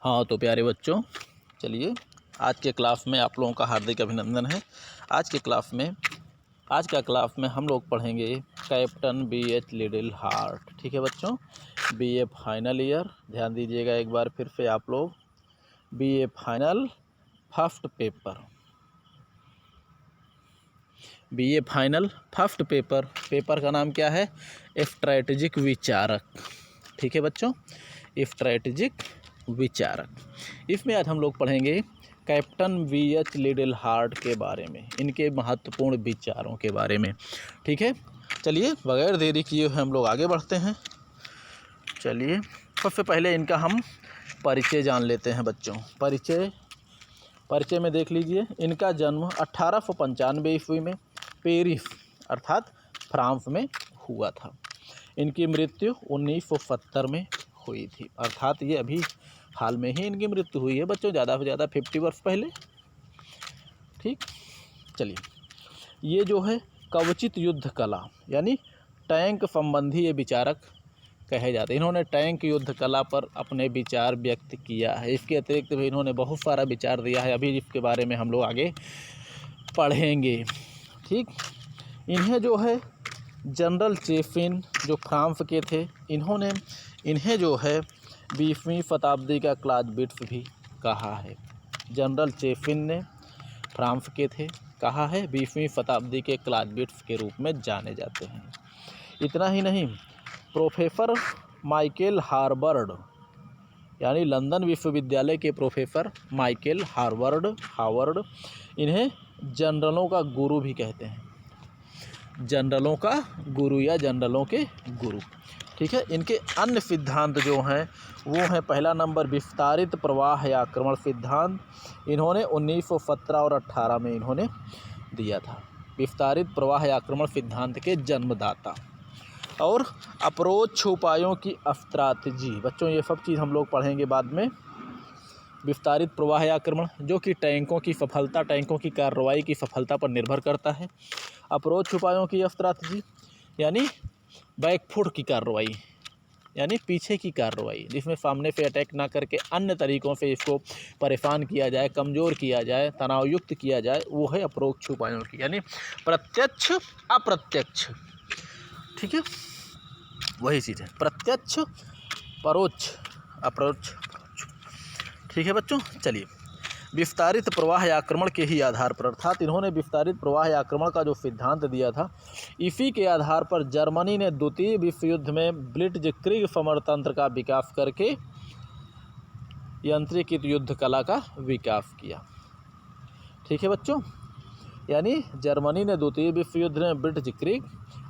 हाँ तो प्यारे बच्चों, चलिए आज के क्लास में आप लोगों का हार्दिक अभिनंदन है। आज का क्लास में हम लोग पढ़ेंगे कैप्टन BH लिटिल हार्ट। ठीक है बच्चों, BA फाइनल ईयर, ध्यान दीजिएगा एक बार फिर से आप लोग। BA final first paper, paper का नाम क्या है? स्ट्रैटेजिक विचारक। ठीक है बच्चों, स्ट्रैटेजिक विचारक। इसमें आज हम लोग पढ़ेंगे कैप्टन BH लिटिल हार्ट के बारे में, इनके महत्वपूर्ण विचारों के बारे में। ठीक है, चलिए बगैर देरी किए हुए हम लोग आगे बढ़ते हैं। चलिए सबसे पहले इनका हम परिचय जान लेते हैं बच्चों। परिचय में देख लीजिए, इनका जन्म 1895 ईस्वी में पेरिस अर्थात फ्रांस में हुआ था। इनकी मृत्यु 1970 में हुई थी, अर्थात ये अभी हाल में ही इनकी मृत्यु हुई है बच्चों, ज़्यादा से ज़्यादा 50 वर्ष पहले। ठीक, चलिए ये जो है कवचित युद्ध कला यानी टैंक संबंधी ये विचारक कहे जाते हैं। इन्होंने टैंक युद्ध कला पर अपने विचार व्यक्त किया है। इसके अतिरिक्त भी इन्होंने बहुत सारा विचार दिया है, अभी इसके बारे में हम लोग आगे पढ़ेंगे। ठीक, इन्हें जो है जनरल चेफिन जो फ्रांस के थे, इन्हें जो है 20वीं शताब्दी का क्लाजविट्स भी कहा है। जनरल चेफिन ने फ्रांस के थे, कहा है 20वीं शताब्दी के क्लाजविट्स के रूप में जाने जाते हैं। इतना ही नहीं, प्रोफेसर माइकल हार्वर्ड यानी लंदन विश्वविद्यालय के प्रोफेसर माइकल हार्वर्ड इन्हें जनरलों का गुरु भी कहते हैं, जनरलों का गुरु या जनरलों के गुरु। ठीक है, इनके अन्य सिद्धांत जो हैं वो हैं, पहला नंबर विस्तारित प्रवाह या आक्रमण सिद्धांत। इन्होंने 1917 और 18 में इन्होंने दिया था। विस्तारित प्रवाह या आक्रमण सिद्धांत के जन्मदाता। और अप्रोच उपायों की स्ट्रैटेजी, बच्चों ये सब चीज़ हम लोग पढ़ेंगे बाद में। विस्तारित प्रवाह या आक्रमण जो कि टैंकों की कार्रवाई की सफलता पर निर्भर करता है। अप्रोच उपायों की स्ट्रैटेजी यानी बैकफुट की कार्रवाई यानी पीछे की कार्रवाई, जिसमें सामने से अटैक ना करके अन्य तरीकों से इसको परेशान किया जाए, कमज़ोर किया जाए, तनावयुक्त किया जाए, वो है अप्रोच उपायों की यानी प्रत्यक्ष अप्रत्यक्ष। ठीक है, वही चीज़ है, प्रत्यक्ष परोक्ष अप्रोच। ठीक है बच्चों, चलिए विस्तारित प्रवाह या आक्रमण के ही आधार पर, अर्थात इन्होंने विस्तारित प्रवाह या आक्रमण का जो सिद्धांत दिया था, इसी के आधार पर जर्मनी ने द्वितीय विश्व युद्ध में ब्लिट्जक्रीग समरतंत्र का विकास करके यंत्रीकृत युद्ध कला का विकास किया। ठीक है बच्चों, यानी जर्मनी ने द्वितीय विश्व युद्ध में ब्लिट्जक्रीग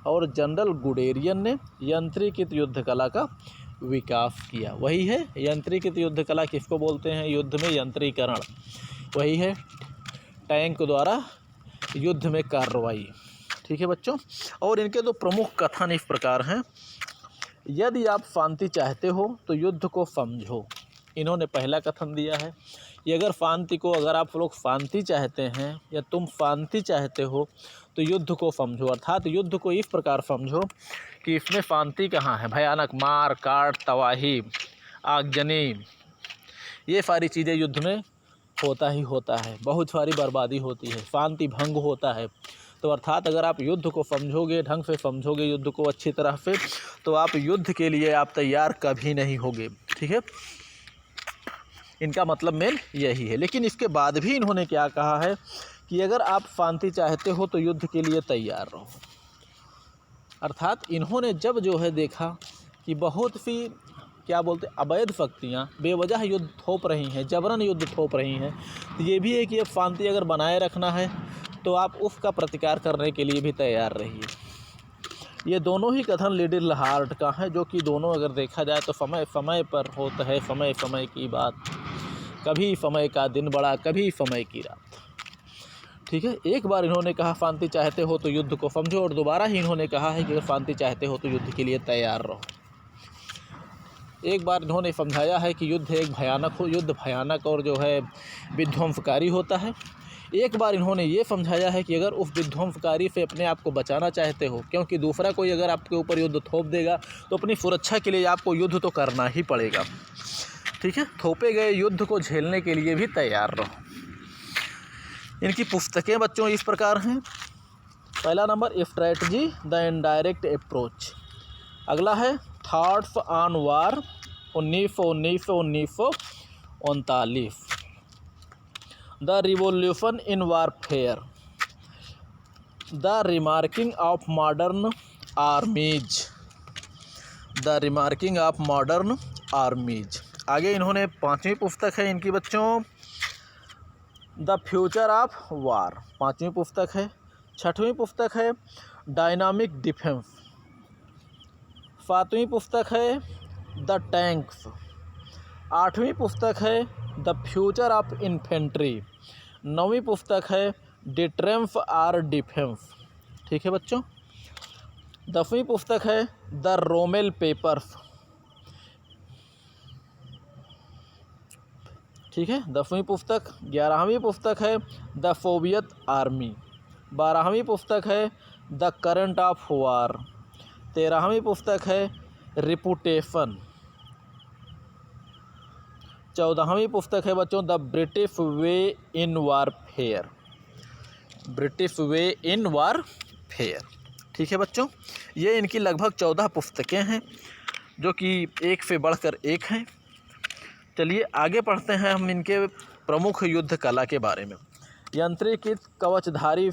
और जनरल गुडेरियन ने यंत्रीकृत युद्ध कला का विकास किया। वही है यंत्रीकृत युद्ध कला, किसको बोलते हैं? युद्ध में यंत्रीकरण, वही है टैंक द्वारा युद्ध में कार्रवाई। ठीक है बच्चों, और इनके दो प्रमुख कथन इस प्रकार हैं। यदि आप शांति चाहते हो तो युद्ध को समझो, इन्होंने पहला कथन दिया है। ये अगर आप लोग शांति चाहते हैं या तुम शांति चाहते हो तो युद्ध को समझो, अर्थात युद्ध को इस प्रकार समझो कि इसमें शांति कहाँ है? भयानक मार काट, तबाही, आगजनी, ये सारी चीज़ें युद्ध में होता ही होता है, बहुत सारी बर्बादी होती है, शांति भंग होता है। तो अर्थात अगर आप युद्ध को समझोगे, ढंग से समझोगे युद्ध को अच्छी तरह से, तो आप युद्ध के लिए आप तैयार कभी नहीं होगे। ठीक है, इनका मतलब मेन यही है। लेकिन इसके बाद भी इन्होंने क्या कहा है कि अगर आप शांति चाहते हो तो युद्ध के लिए तैयार रहो। अर्थात इन्होंने जब जो है देखा कि बहुत सी अवैध शक्तियाँ बेवजह युद्ध थोप रही हैं, जबरन युद्ध थोप रही हैं, तो ये भी है कि अब शांति अगर बनाए रखना है तो आप उसका प्रतिकार करने के लिए भी तैयार रहिए। ये दोनों ही कथन लिटिल हार्ट का है, जो कि दोनों अगर देखा जाए तो समय समय पर होता है, समय समय की बात, कभी समय का दिन बड़ा, कभी समय की रात। ठीक है, एक बार इन्होंने कहा शांति चाहते हो तो युद्ध को समझो, और दोबारा ही इन्होंने कहा है कि अगर शांति चाहते हो तो युद्ध के लिए तैयार रहो। एक बार इन्होंने समझाया है कि युद्ध भयानक और जो है विध्वंसकारी होता है। एक बार इन्होंने ये समझाया है कि अगर उस विध्वंसकारी से अपने आप को बचाना चाहते हो, क्योंकि दूसरा कोई अगर आपके ऊपर युद्ध थोप देगा तो अपनी सुरक्षा के लिए आपको युद्ध तो करना ही पड़ेगा। ठीक है, थोपे गए युद्ध को झेलने के लिए भी तैयार रहो। इनकी पुस्तकें बच्चों इस प्रकार हैं। पहला number strategy the indirect approach, अगला है thoughts on war 1939 the revolution in warfare, the remarking of modern आर्मीज, the remarking of modern आर्मीज। आगे इन्होंने 5वीं पुस्तक है इनकी बच्चों द फ्यूचर ऑफ वार, 5वीं पुस्तक है। 6वीं पुस्तक है डायनामिक डिफेंस, 7वीं पुस्तक है द टैंक्स, 8वीं पुस्तक है द फ्यूचर ऑफ इन्फेंट्री, 9वीं पुस्तक है डिट्रेम्फ आर डिफेंस। ठीक है बच्चों। 10वीं पुस्तक है द रोमेल पेपर्स, ठीक है 10वीं पुस्तक। 11वीं पुस्तक है द सोवियत आर्मी, 12वीं पुस्तक है द करंट ऑफ वार, 13वीं पुस्तक है रिपुटेशन, 14वीं पुस्तक है बच्चों the British way in warfare, British way in warfare. ठीक है बच्चों, ये इनकी लगभग 14 पुस्तकें हैं जो कि एक से बढ़कर एक हैं। चलिए आगे पढ़ते हैं हम इनके प्रमुख युद्ध कला के बारे में। यंत्रीकृत कवचधारी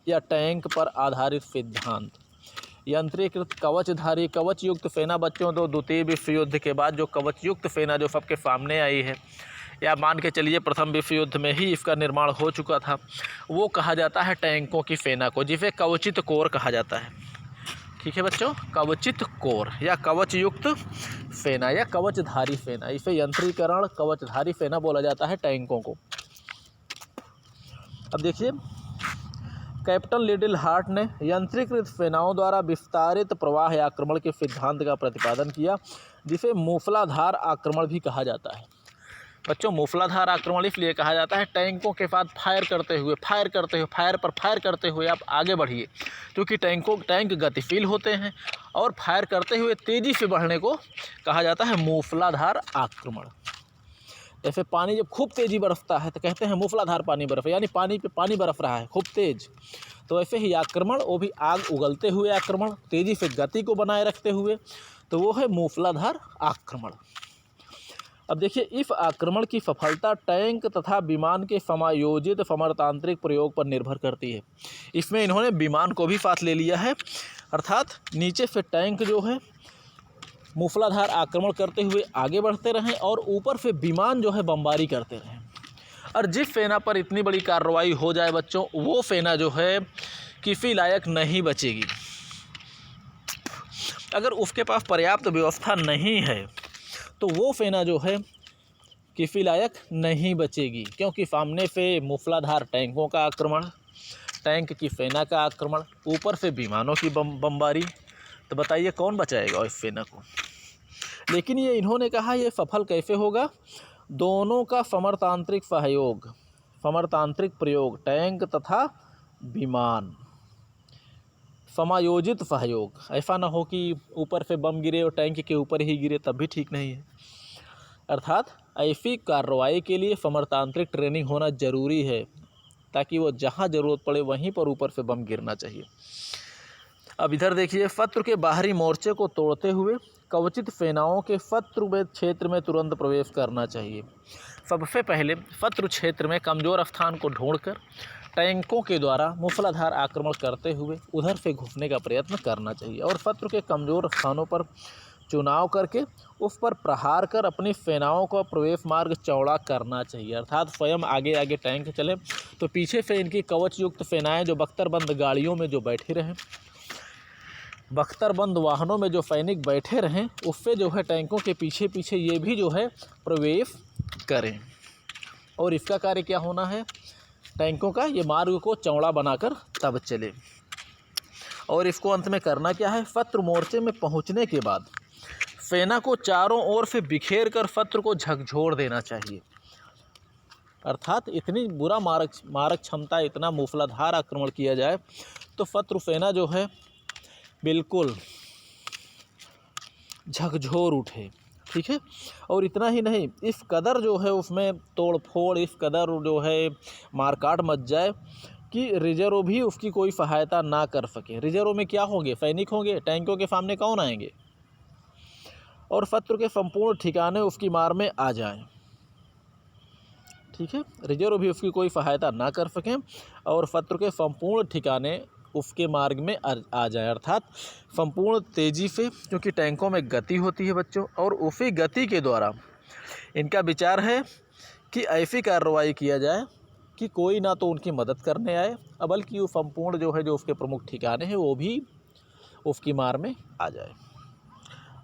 या टैंक पर आधारित सिद्धांत। यंत्रीकृत कवचधारी कवच युक्त सेना बच्चों द्वितीय विश्व युद्ध के बाद जो कवच युक्त सेना जो सबके सामने आई है, या मान के चलिए प्रथम विश्व युद्ध में ही इसका निर्माण हो चुका था, वो कहा जाता है टैंकों की सेना को, जिसे कवचित कोर कहा जाता है। ठीक है बच्चों, कवचित कोर या कवच युक्त सेना या कवचधारी सेना, इसे यंत्रीकरण कवचधारी सेना बोला जाता है टैंकों को। अब देखिए, कैप्टन लिटिल हार्ट ने यंत्रीकृत सेनाओं द्वारा विस्तारित प्रवाह आक्रमण के सिद्धांत का प्रतिपादन किया, जिसे मूसलाधार आक्रमण भी कहा जाता है। बच्चों, मूसलाधार आक्रमण इसलिए कहा जाता है टैंकों के साथ फायर करते हुए आप आगे बढ़िए, क्योंकि टैंक गतिशील होते हैं और फायर करते हुए तेज़ी से बढ़ने को कहा जाता है मूसलाधार आक्रमण। जैसे पानी जब खूब तेज़ी बरसता है तो कहते हैं मूसलाधार पानी बरस, यानी पानी पे पानी बरस रहा है खूब तेज़। तो ऐसे ही आक्रमण, वो भी आग उगलते हुए आक्रमण, तेज़ी से गति को बनाए रखते हुए, तो वो है मूसलाधार आक्रमण। अब देखिए, इस आक्रमण की सफलता टैंक तथा विमान के समायोजित समरतांत्रिक प्रयोग पर निर्भर करती है। इसमें इन्होंने विमान को भी साथ ले लिया है, अर्थात नीचे से टैंक जो है मूसलाधार आक्रमण करते हुए आगे बढ़ते रहें और ऊपर से विमान जो है बमबारी करते रहें। और जिस सेना पर इतनी बड़ी कार्रवाई हो जाए बच्चों, वो सेना जो है किसी लायक नहीं बचेगी। अगर उसके पास पर्याप्त व्यवस्था नहीं है तो वो सेना जो है किसी लायक नहीं बचेगी, क्योंकि सामने से मूसलाधार टैंकों का आक्रमण, टैंक की सेना का आक्रमण, ऊपर से विमानों की बमबारी, तो बताइए कौन बचाएगा इस सेना को। लेकिन ये इन्होंने कहा ये सफल कैसे होगा, दोनों का समरतांत्रिक सहयोग, समरतांत्रिक प्रयोग, टैंक तथा विमान, समायोजित सहयोग। ऐसा ना हो कि ऊपर से बम गिरे और टैंक के ऊपर ही गिरे, तब भी ठीक नहीं है। अर्थात ऐसी कार्रवाई के लिए समरतांत्रिक ट्रेनिंग होना जरूरी है, ताकि वो जहां ज़रूरत पड़े वहीं पर ऊपर से बम गिरना चाहिए। अब इधर देखिए, शत्रु के बाहरी मोर्चे को तोड़ते हुए कवचित सेनाओं के शत्रु क्षेत्र में तुरंत प्रवेश करना चाहिए। सबसे पहले शत्रु क्षेत्र में कमज़ोर स्थान को ढूंढकर टैंकों के द्वारा मूसलाधार आक्रमण करते हुए उधर से घुसने का प्रयत्न करना चाहिए और शत्रु के कमज़ोर स्थानों पर चुनाव करके उस पर प्रहार कर अपनी सेनाओं का प्रवेश मार्ग चौड़ा करना चाहिए। अर्थात स्वयं आगे आगे टैंक चले तो पीछे से इनकी कवच युक्त सेनाएँ जो बख्तरबंद गाड़ियों में जो बैठी रहें, बख्तरबंद वाहनों में जो सैनिक बैठे रहें, उससे जो है टैंकों के पीछे पीछे ये भी जो है प्रवेश करें। और इसका कार्य क्या होना है, टैंकों का ये मार्ग को चौड़ा बनाकर तब चले। और इसको अंत में करना क्या है, शत्रु मोर्चे में पहुंचने के बाद सेना को चारों ओर से बिखेर कर शत्रु को झकझोर देना चाहिए। अर्थात इतनी बुरा मारक क्षमता, इतना मूसलाधार आक्रमण किया जाए तो शत्रु सेना जो है बिल्कुल झकझोर उठे, ठीक है। और इतना ही नहीं, इस कदर जो है उसमें तोड़ फोड़, इस कदर जो है मारकाट मच जाए कि रिजर्व भी उसकी कोई सहायता ना कर सके। रिजर्व में क्या होंगे? सैनिक होंगे, टैंकों के सामने कौन आएंगे? और शत्रु के संपूर्ण ठिकाने उसकी मार में आ जाएं। ठीक है, रिजर्व भी उसकी कोई सहायता ना कर सकें और शत्रु के संपूर्ण ठिकाने उसके मार्ग में आ जाए, अर्थात संपूर्ण तेज़ी से, क्योंकि टैंकों में गति होती है बच्चों, और उसी गति के द्वारा इनका विचार है कि ऐसी कार्रवाई किया जाए कि कोई ना तो उनकी मदद करने आए, बल्कि वो संपूर्ण जो है, जो उसके प्रमुख ठिकाने हैं, वो भी उसकी मार में आ जाए।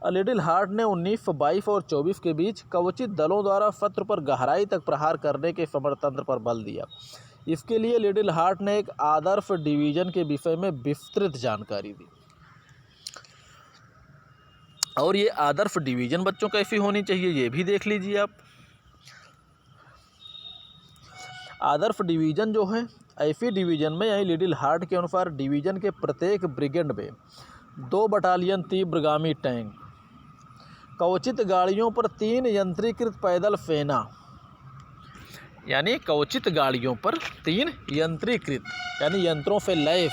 लिटिल हार्ट ने 1922 और 24 के बीच कवचित दलों द्वारा शत्रु पर गहराई तक प्रहार करने के समरतंत्र पर बल दिया। इसके लिए लिटिल हार्ट ने एक आदर्श डिवीज़न के विषय में विस्तृत जानकारी दी। और ये आदर्श डिवीज़न बच्चों कैसी होनी चाहिए, ये भी देख लीजिए आप। आदर्श डिवीज़न जो है, ऐसी डिवीज़न में, यानी लिटिल हार्ट के अनुसार, डिवीज़न के प्रत्येक ब्रिगेड में 2 बटालियन तीव्रगामी टैंक, कवचित गाड़ियों पर 3 यंत्रीकृत पैदल सेना, यानी कवचित गाड़ियों पर 3 यंत्रीकृत, यानी यंत्रों से लैस,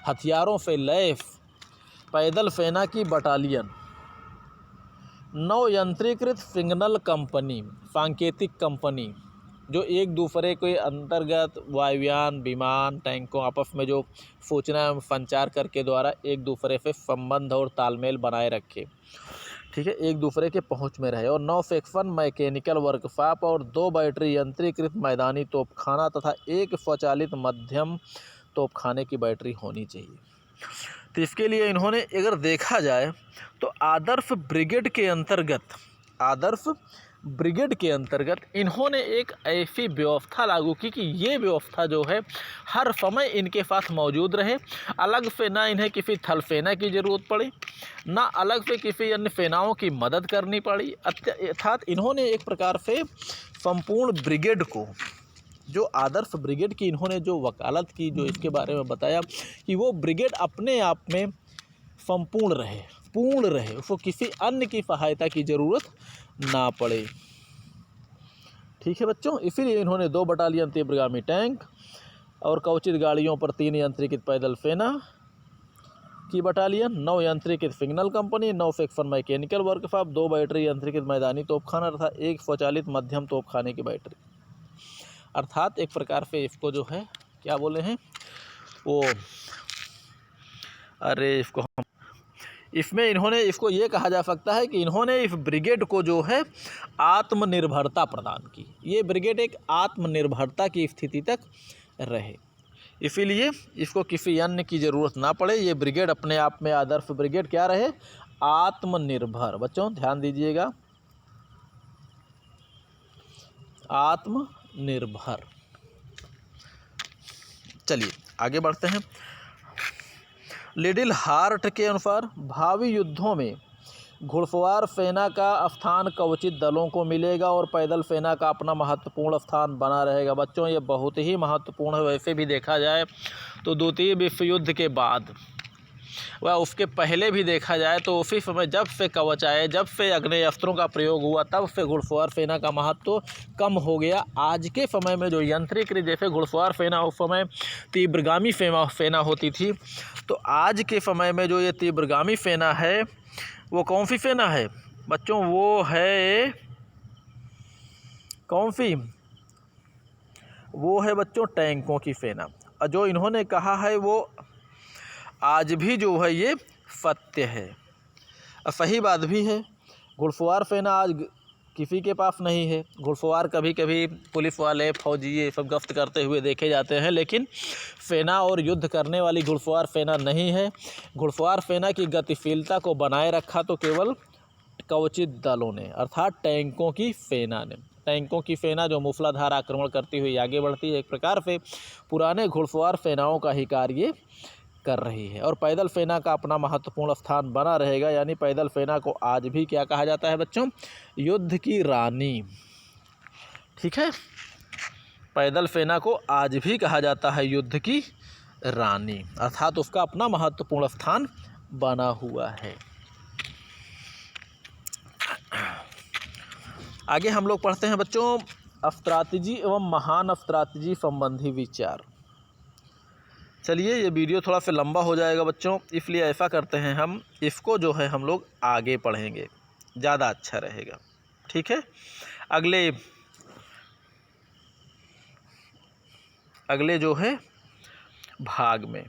हथियारों से लैस पैदल सेना की बटालियन, 9 यंत्रीकृत सिग्नल कंपनी, सांकेतिक कंपनी, जो एक दूसरे के अंतर्गत वायुयान, विमान, टैंकों आपस में जो सूचना एवं संचार करके द्वारा एक दूसरे से संबंध और तालमेल बनाए रखे, ठीक है, एक दूसरे के पहुंच में रहे। और 9 सेक्शन मैकेनिकल वर्कशॉप और 2 बैटरी यंत्रीकृत मैदानी तोपखाना तथा 1 स्वचालित मध्यम तोपखाने की बैटरी होनी चाहिए। तो इसके लिए इन्होंने, अगर देखा जाए तो आदर्श ब्रिगेड के अंतर्गत इन्होंने एक ऐसी व्यवस्था लागू की कि ये व्यवस्था जो है हर समय इनके पास मौजूद रहे। अलग से ना इन्हें किसी थल सेना की ज़रूरत पड़ी, ना अलग से किसी अन्य सेनाओं की मदद करनी पड़ी। अर्थात इन्होंने एक प्रकार से संपूर्ण ब्रिगेड को, जो आदर्श ब्रिगेड की इन्होंने जो वकालत की, जो इसके बारे में बताया कि वो ब्रिगेड अपने आप में संपूर्ण रहे, पूर्ण रहे, उसको किसी अन्य की सहायता की ज़रूरत ना पड़े। ठीक है बच्चों, इसीलिए इन्होंने 2 बटालियन तीव्रगामी टैंक और कवचित गाड़ियों पर 3 यंत्रीकृत पैदल सेना की बटालियन, 9 यंत्रीकृत signal company, 9 section mechanical workshop, 2 battery यंत्रीकृत मैदानी तोपखाना तथा 1 स्वचालित मध्यम तोपखाने की बैटरी। अर्थात एक प्रकार से इसको जो है क्या बोले हैं वो, इसको हम, इसमें इन्होंने, इसको ये कहा जा सकता है कि इन्होंने इस ब्रिगेड को जो है आत्मनिर्भरता प्रदान की। ये ब्रिगेड एक आत्मनिर्भरता की स्थिति तक रहे, इसीलिए इसको किसी अन्य की ज़रूरत ना पड़े। ये ब्रिगेड अपने आप में, आदर्श ब्रिगेड क्या रहे? आत्मनिर्भर। बच्चों ध्यान दीजिएगा, आत्मनिर्भर। चलिए आगे बढ़ते हैं। लिटिल हार्ट के अनुसार भावी युद्धों में घुड़सवार सेना का स्थान कवचित दलों को मिलेगा और पैदल सेना का अपना महत्वपूर्ण स्थान बना रहेगा। बच्चों ये बहुत ही महत्वपूर्ण है। वैसे भी देखा जाए तो द्वितीय विश्व युद्ध के बाद व उसके पहले भी देखा जाए तो उसी समय जब से कवच आए, जब से अग्नेयास्त्रों का प्रयोग हुआ, तब से घुड़सवार सेना का महत्व कम हो गया। आज के समय में जो यंत्रीकृत जैसे घुड़सवार सेना उस समय तीव्रगामी सेना होती थी, तो आज के समय में जो ये तीव्रगामी सेना है वो कौन सी सेना है बच्चों? वो है कौन सी? वो है बच्चों टैंकों की सेना। और जो इन्होंने कहा है वो आज भी जो है ये सत्य है, सही बात भी है। घुड़सवार सेना आज किसी के पास नहीं है। घुड़सवार कभी कभी पुलिस वाले, फौजी ये सब गश्त करते हुए देखे जाते हैं, लेकिन सेना और युद्ध करने वाली घुड़सवार सेना नहीं है। घुड़सवार सेना की गतिशीलता को बनाए रखा तो केवल कवचित दलों ने, अर्थात टैंकों की सेना ने। टैंकों की सेना जो मूसलाधार आक्रमण करती हुई आगे बढ़ती है, एक प्रकार से पुराने घुड़सवार सेनाओं का ही कार्य कर रही है। और पैदल सेना का अपना महत्वपूर्ण स्थान बना रहेगा, यानी पैदल सेना को आज भी क्या कहा जाता है बच्चों? युद्ध की रानी। ठीक है, पैदल सेना को आज भी कहा जाता है युद्ध की रानी, अर्थात उसका अपना महत्वपूर्ण स्थान बना हुआ है। आगे हम लोग पढ़ते हैं बच्चों स्ट्रैटेजी एवं महान स्ट्रैटेजी संबंधी विचार। चलिए ये वीडियो थोड़ा सा लंबा हो जाएगा बच्चों, इसलिए ऐसा करते हैं हम इसको जो है हम लोग आगे पढ़ेंगे, ज़्यादा अच्छा रहेगा। ठीक है, अगले जो है भाग में।